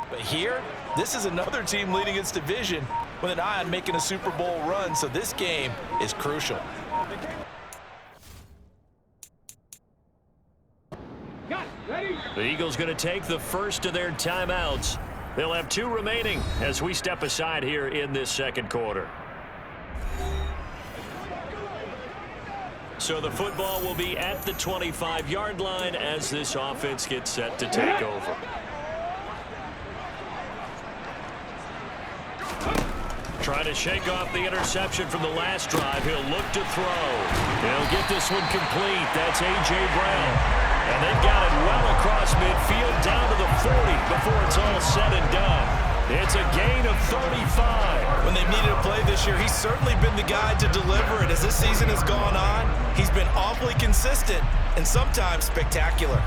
But here, this is another team leading its division with an eye on making a Super Bowl run, so this game is crucial. The Eagles going to take the first of their timeouts. They'll have 2 remaining as we step aside here in this second quarter. So the football will be at the 25-yard line as this offense gets set to take over. Trying to shake off the interception from the last drive. He'll look to throw. He'll get this one complete. That's A.J. Brown. And they've got it well across midfield down to the 40 before it's all said and done. It's a gain of 35. When they've needed a play this year, he's certainly been the guy to deliver it. As this season has gone on, he's been awfully consistent and sometimes spectacular.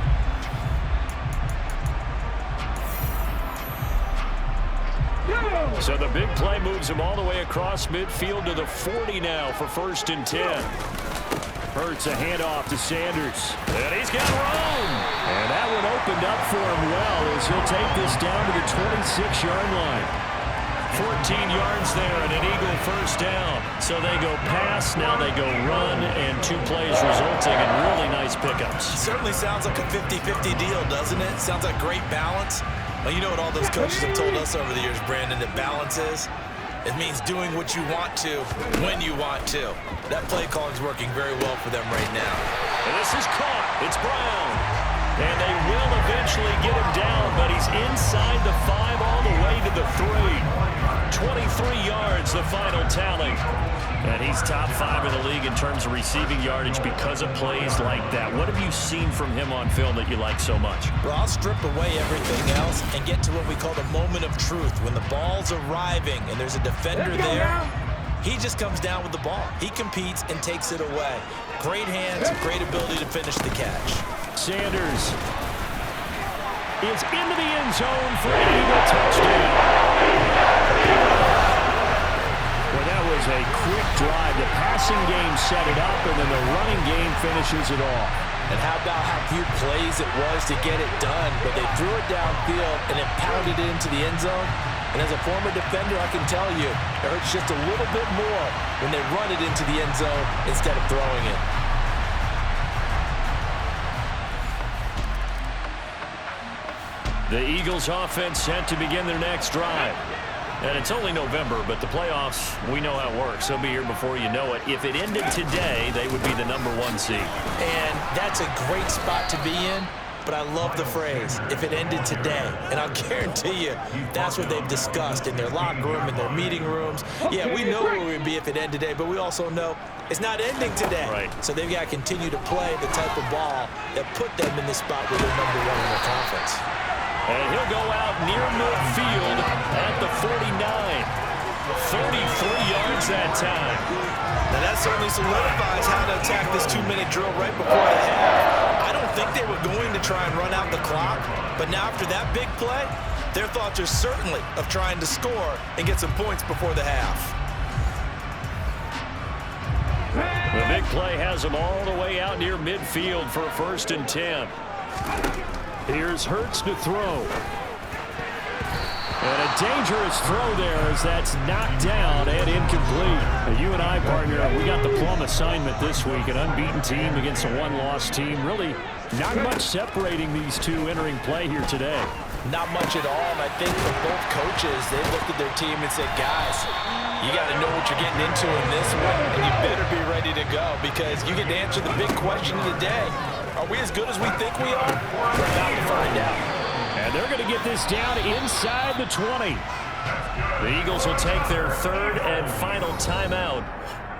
So the big play moves him all the way across midfield to the 40 now for 1st and 10. Hurts a handoff to Sanders. And he's got room. And that one opened up for him well as he'll take this down to the 26-yard line. 14 yards there and an Eagle first down. So they go pass, now they go run, and 2 plays resulting in really nice pickups. Certainly sounds like a 50-50 deal, doesn't it? Sounds like great balance. Well, you know what all those coaches have told us over the years, Brandon, that balance is? It means doing what you want to when you want to. That play calling is working very well for them right now. And this is caught. It's Brown. And they will eventually get him down, but he's inside the 5 all the way to the 3. 23 yards, the final tally. And he's top 5 in the league in terms of receiving yardage because of plays like that. What have you seen from him on film that you like so much? Well, I'll strip away everything else and get to what we call the moment of truth. When the ball's arriving and there's a defender there, he just comes down with the ball. He competes and takes it away. Great hands, great ability to finish the catch. Sanders is into the end zone for an Eagle touchdown. Well, that was a quick drive. The passing game set it up, and then the running game finishes it off. And how about how few plays it was to get it done, but they threw it downfield and it pounded it into the end zone. And as a former defender, I can tell you, it hurts just a little bit more when they run it into the end zone instead of throwing it. The Eagles offense set to begin their next drive. And it's only November, but the playoffs, we know how it works. They'll be here before you know it. If it ended today, they would be the #1 seed. And that's a great spot to be in, but I love the phrase, if it ended today. And I'll guarantee you, that's what they've discussed in their locker room, in their meeting rooms. Yeah, we know where we would be if it ended today, but we also know it's not ending today. Right. So they've got to continue to play the type of ball that put them in this spot where they're #1 in their conference. And he'll go out near midfield at the 49. 33 yards that time. Now that certainly solidifies how to attack this 2-minute drill right before the half. I don't think they were going to try and run out the clock, but now after that big play, their thoughts are certainly of trying to score and get some points before the half. The big play has them all the way out near midfield for a 1st and 10. Here's Hurts to throw. And a dangerous throw there as that's knocked down and incomplete. Now, you and I, partner, we got the plum assignment this week. An unbeaten team against a one-loss team. Really not much separating these two entering play here today. Not much at all, and I think for both coaches, they looked at their team and said, guys, you got to know what you're getting into in this one, and you better be ready to go because you get to answer the big question of the day. Are we as good as we think we are? We're about to find out. And they're going to get this down inside the 20. The Eagles will take their 3rd and final timeout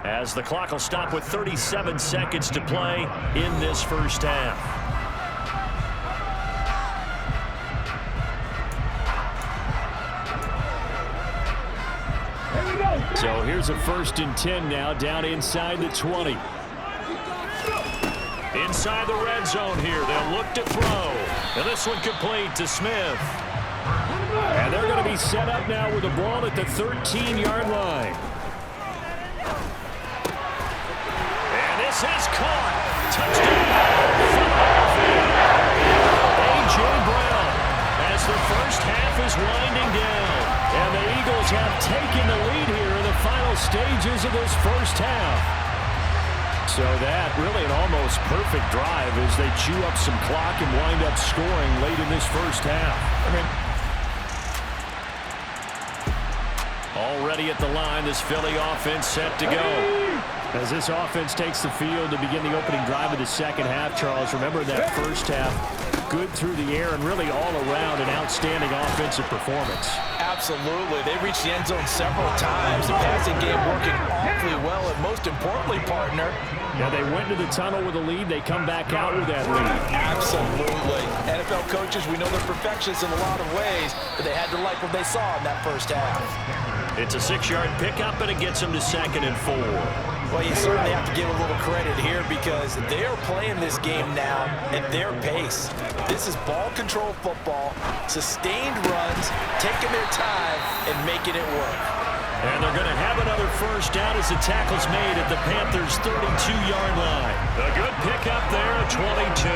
as the clock will stop with 37 seconds to play in this first half. So here's a 1st and 10 now down inside the 20. Inside the red zone here. They'll look to throw. And this one complete to Smith. And they're going to be set up now with the ball at the 13-yard line. And this is caught. Touchdown. A.J. Brown as the first half is won And the Eagles have taken the lead here in the final stages of this first half. So that really an almost perfect drive as they chew up some clock and wind up scoring late in this first half. Already at the line, this Philly offense set to go. As this offense takes the field to begin the opening drive of the second half, Charles, remember that first half, good through the air and really all around an outstanding offensive performance. Absolutely. They reached the end zone several times. The passing game working awfully well, and most importantly, partner, now they went to the tunnel with a lead. They come back out with that lead. Absolutely. NFL coaches, we know they're perfectionists in a lot of ways, but they had to like what they saw in that first half. It's a 6-yard pickup, and it gets them to 2nd and 4. Well, you certainly have to give a little credit here because they're playing this game now at their pace. This is ball control football, sustained runs, taking their time, and making it work. And they're going to have another first down as the tackle's made at the Panthers' 32-yard line. A good pickup there at 22.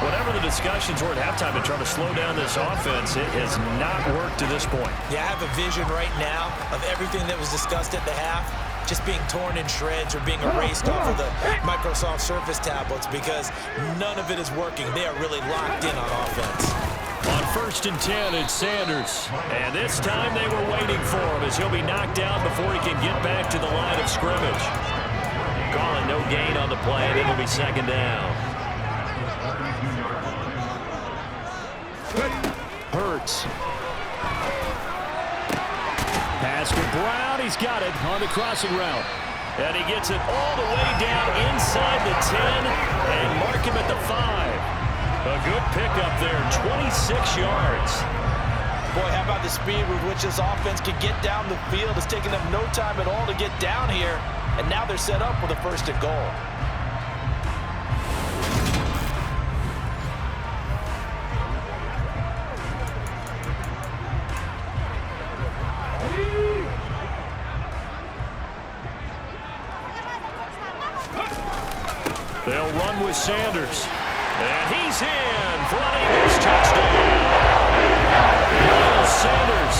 Whatever the discussions were at halftime in trying to slow down this offense, it has not worked to this point. Yeah, I have a vision right now of everything that was discussed at the half just being torn in shreds or being erased off of the Microsoft Surface tablets because none of it is working. They are really locked in on offense. On 1st and 10, it's Sanders. And this time they were waiting for him as he'll be knocked down before he can get back to the line of scrimmage. Calling no gain on the play, and it'll be 2nd down. Hurts. Pass to Brown. He's got it on the crossing route. And he gets it all the way down inside the 10 and mark him at the 5. A good pickup there, 26 yards. Boy, how about the speed with which this offense can get down the field? It's taken them no time at all to get down here, and now they're set up with a 1st and goal. They'll run with Sanders. And he's in for an Eagles touchdown. Miles Sanders,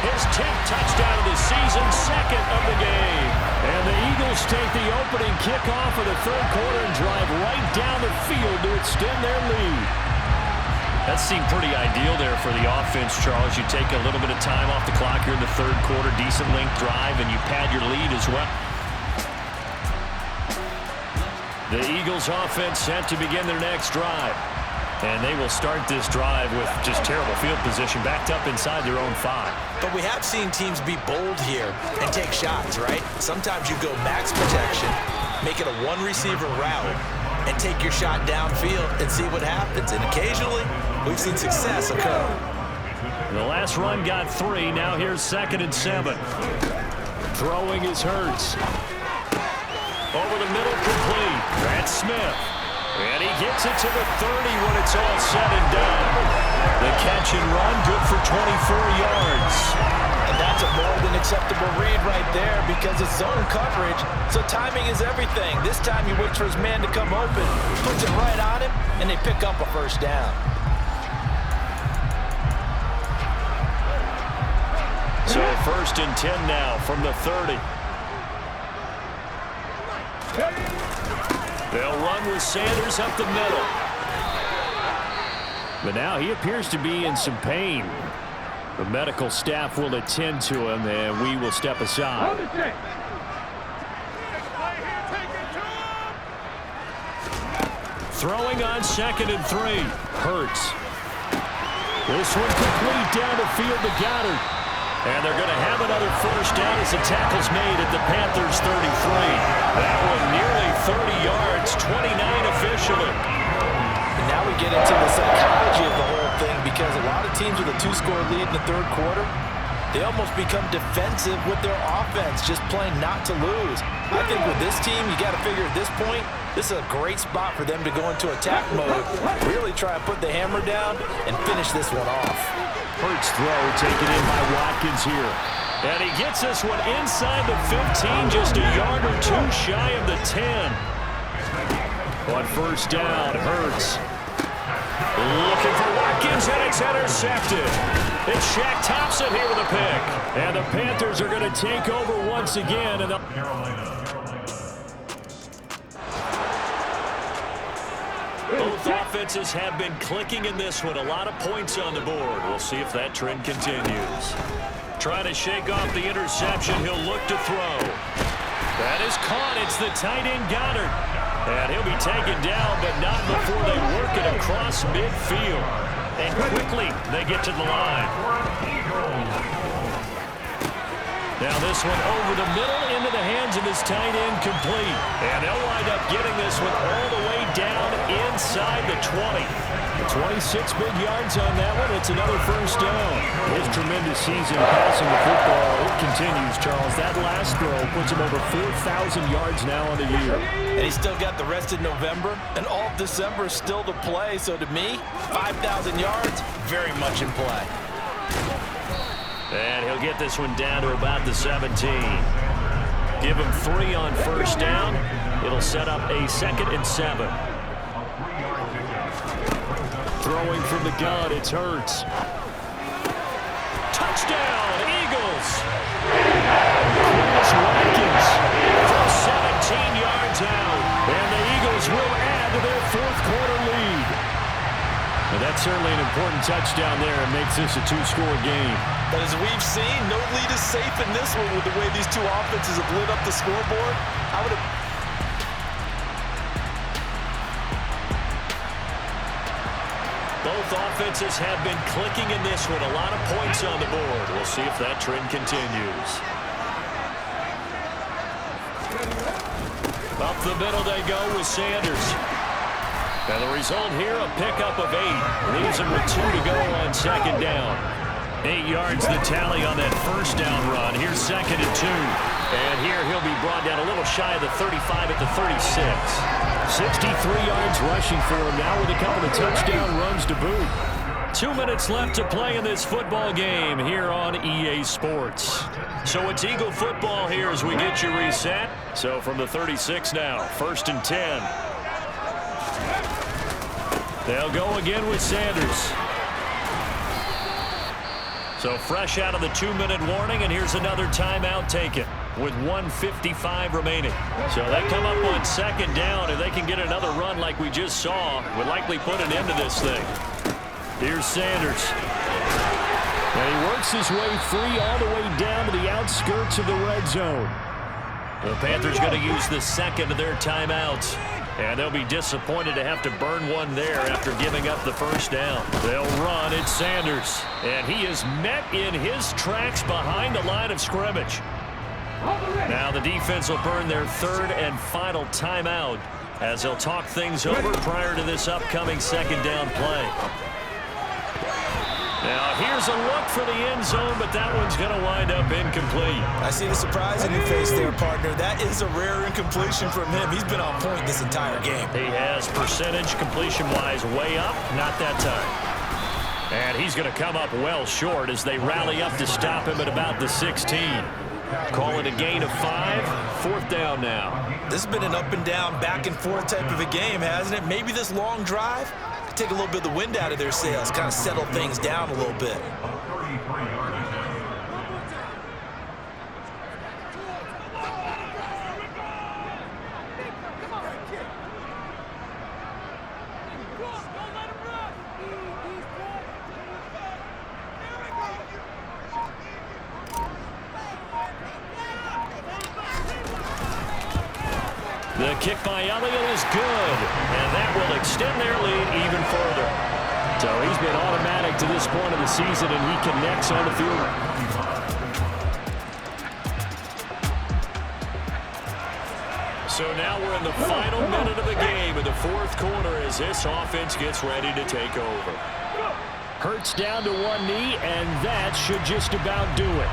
his 10th touchdown of the season, 2nd of the game. And the Eagles take the opening kickoff of the 3rd quarter and drive right down the field to extend their lead. That seemed pretty ideal there for the offense, Charles. You take a little bit of time off the clock here in the 3rd quarter, decent length drive, and you pad your lead as well. The Eagles offense set to begin their next drive. And they will start this drive with just terrible field position, backed up inside their own 5. But we have seen teams be bold here and take shots, right? Sometimes you go max protection, make it a one-receiver route, and take your shot downfield and see what happens. And occasionally, we've seen success occur. The last run got 3. Now here's 2nd and 7. Throwing is Hurts. Over the middle, complete. That's Smith. And he gets it to the 30 when it's all said and done. The catch and run, good for 24 yards. And that's a more than acceptable read right there because it's zone coverage, so timing is everything. This time he waits for his man to come open, puts it right on him, and they pick up a 1st down. So 1st and 10 now from the 30. They'll run with Sanders up the middle. But now he appears to be in some pain. The medical staff will attend to him, and we will step aside. Throwing on 2nd and 3. Hurts. This one complete down the field to Goddard. And they're going to have another 1st down as the tackle's made at the Panthers' 33. That one nearly 30 yards, 29 officially. And now we get into the psychology of the whole thing because a lot of teams with a 2-score lead in the 3rd quarter, they almost become defensive with their offense, just playing not to lose. I think with this team, you got to figure at this point, this is a great spot for them to go into attack mode, really try to put the hammer down and finish this one off. Hurts throw taken in by Watkins here. And he gets this one inside the 15, just a yard or 2 shy of the 10. On 1st down, Hurts. Looking for Watkins, and it's intercepted. It's Shaq Thompson here with a pick. And the Panthers are going to take over once again. And both offenses have been clicking in this one. A lot of points on the board. We'll see if that trend continues. Trying to shake off the interception. He'll look to throw. That is caught. It's the tight end Goddard. And he'll be taken down, but not before they work it across midfield. And quickly they get to the line. Now this one over the middle into the hands of his tight end, complete. And they'll wind up getting this one all the way down inside the 20. 26 big yards on that one. It's another first down. His tremendous season passing the football, it continues, Charles. That last throw puts him over 4,000 yards now on the year. And he's still got the rest of November and all of December still to play. So to me, 5,000 yards, very much in play. And he'll get this one down to about the 17. Give him 3 on first down. It'll set up a 2nd and 7. Throwing from the gun, it's Hurts. Touchdown, Eagles! Chris Watkins from 17 yards out. And the Eagles will add to their 4th quarter lead. Well, that's certainly an important touchdown there. It makes this a 2-score game. But as we've seen, no lead is safe in this one with the way these two offenses have lit up the scoreboard. I would have... Both offenses have been clicking in this one. A lot of points on the board. We'll see if that trend continues. Up the middle they go with Sanders. And the result here, a pickup of 8. Leaves him with 2 to go on 2nd down. 8 yards the tally on that first down run. Here's 2nd and 2. And here he'll be brought down a little shy of the 35 at the 36. 63 yards rushing for him now with a couple of touchdown runs to boot. 2 minutes left to play in this football game here on EA Sports. So it's Eagle football here as we get you reset. So from the 36 now, 1st and 10. They'll go again with Sanders. So fresh out of the 2-minute warning, and here's another timeout taken with 1:55 remaining. So they come up on 2nd down, and they can get another run like we just saw. Would likely put an end to this thing. Here's Sanders. And he works his way free all the way down to the outskirts of the red zone. The Panthers going to use the 2nd of their timeouts. And they'll be disappointed to have to burn one there after giving up the first down. They'll run. It's Sanders. And he is met in his tracks behind the line of scrimmage. Now the defense will burn their 3rd and final timeout as they'll talk things over prior to this upcoming 2nd down play. Now here's a look for the end zone, but that one's going to wind up incomplete. I see the surprise in your face there, partner. That is a rare incompletion from him. He's been on point this entire game. He has percentage completion-wise way up, not that time. And he's going to come up well short as they rally up to stop him at about the 16. Call it a gain of 5, 4th down now. This has been an up and down, back and forth type of a game, hasn't it? Maybe this long drive could take a little bit of the wind out of their sails, kind of settle things down a little bit. The kick by Elliott is good, and that will extend their lead even further. So he's been automatic to this point of the season, and he connects on the field. So now we're in the final minute of the game in the 4th quarter as this offense gets ready to take over. Hurts down to one knee, and that should just about do it.